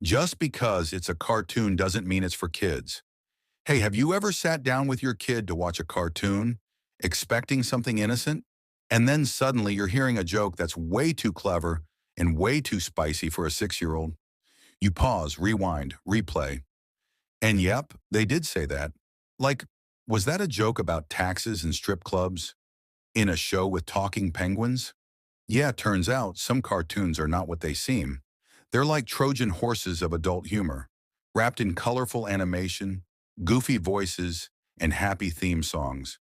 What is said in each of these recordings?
Just because it's a cartoon doesn't mean it's for kids. Hey, have you ever sat down with your kid to watch a cartoon, expecting something innocent, and then suddenly you're hearing a joke that's way too clever and way too spicy for a 6-year-old? You pause, rewind, replay, and yep, they did say that. Like, was that a joke about taxes and strip clubs in a show with talking penguins? Yeah, turns out some cartoons are not what they seem. They're like Trojan horses of adult humor, wrapped in colorful animation, goofy voices, and happy theme songs,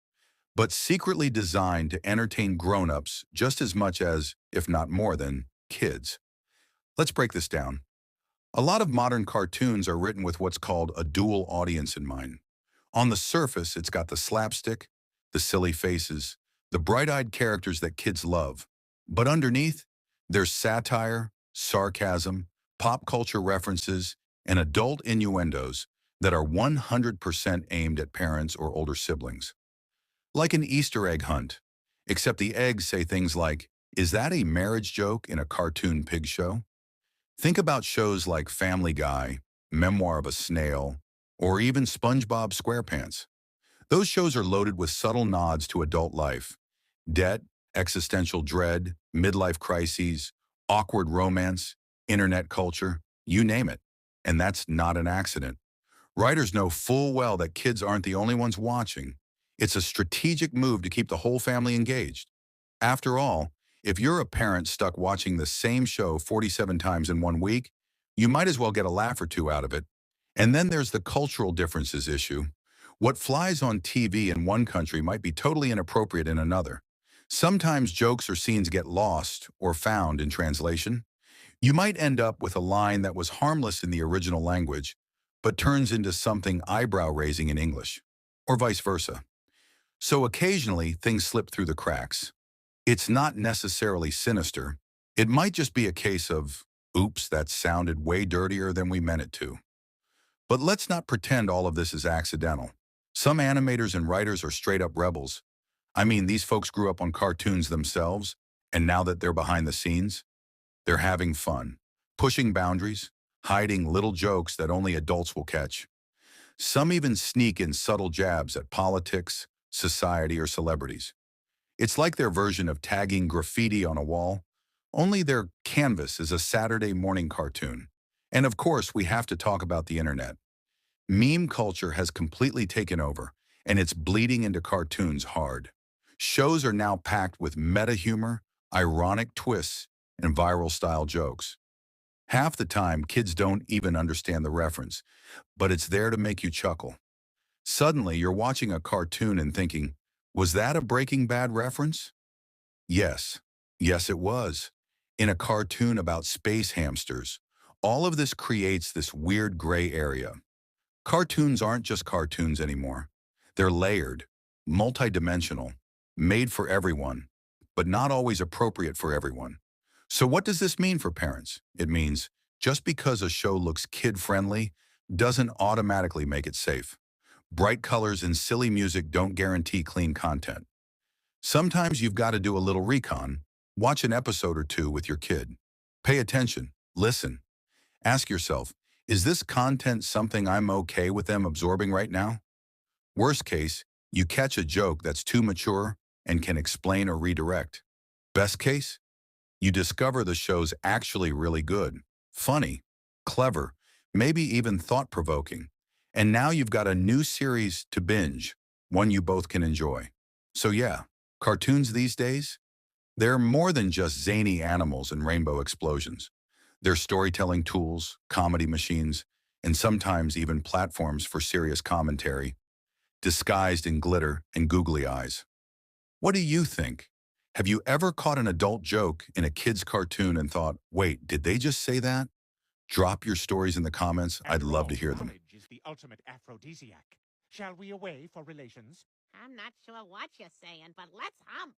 but secretly designed to entertain grown-ups just as much as, if not more than, kids. Let's break this down. A lot of modern cartoons are written with what's called a dual audience in mind. On the surface, it's got the slapstick, the silly faces, the bright-eyed characters that kids love. But underneath, there's satire, sarcasm, pop culture references, and adult innuendos that are 100% aimed at parents or older siblings. Like an Easter egg hunt, except the eggs say things like, "Is that a marriage joke in a cartoon pig show?" Think about shows like Family Guy, Memoir of a Snail, or even SpongeBob SquarePants. Those shows are loaded with subtle nods to adult life. Debt, existential dread, midlife crises, awkward romance, internet culture, you name it. And that's not an accident. Writers know full well that kids aren't the only ones watching. It's a strategic move to keep the whole family engaged. After all, if you're a parent stuck watching the same show 47 times in one week, you might as well get a laugh or two out of it. And then there's the cultural differences issue. What flies on TV in one country might be totally inappropriate in another. Sometimes jokes or scenes get lost or found in translation. You might end up with a line that was harmless in the original language, but turns into something eyebrow-raising in English, or vice versa. So occasionally, things slip through the cracks. It's not necessarily sinister. It might just be a case of, oops, that sounded way dirtier than we meant it to. But let's not pretend all of this is accidental. Some animators and writers are straight up rebels. I mean, these folks grew up on cartoons themselves, and now that they're behind the scenes, they're having fun, pushing boundaries, hiding little jokes that only adults will catch. Some even sneak in subtle jabs at politics, society, or celebrities. It's like their version of tagging graffiti on a wall, only their canvas is a Saturday morning cartoon. And of course, we have to talk about the internet. Meme culture has completely taken over, and it's bleeding into cartoons hard. Shows are now packed with meta humor, ironic twists, and viral style jokes. Half the time, kids don't even understand the reference, but it's there to make you chuckle. Suddenly, you're watching a cartoon and thinking, was that a Breaking Bad reference? Yes. Yes, it was. In a cartoon about space hamsters. All of this creates this weird gray area. Cartoons aren't just cartoons anymore. They're layered, multidimensional, made for everyone, but not always appropriate for everyone. So what does this mean for parents? It means just because a show looks kid-friendly doesn't automatically make it safe. Bright colors and silly music don't guarantee clean content. Sometimes you've got to do a little recon. Watch an episode or two with your kid. Pay attention. Listen. Ask yourself, is this content something I'm okay with them absorbing right now? Worst case, you catch a joke that's too mature and can explain or redirect. Best case, you discover the show's actually really good, funny, clever, maybe even thought-provoking. And now you've got a new series to binge, one you both can enjoy. So yeah, cartoons these days, they're more than just zany animals and rainbow explosions. They're storytelling tools, comedy machines, and sometimes even platforms for serious commentary, disguised in glitter and googly eyes. What do you think? Have you ever caught an adult joke in a kid's cartoon and thought, wait, did they just say that? Drop your stories in the comments. I'd After love to all, hear them. knowledge is the ultimate aphrodisiac. Shall we away for relations? I'm not sure what you're saying, but let's hump.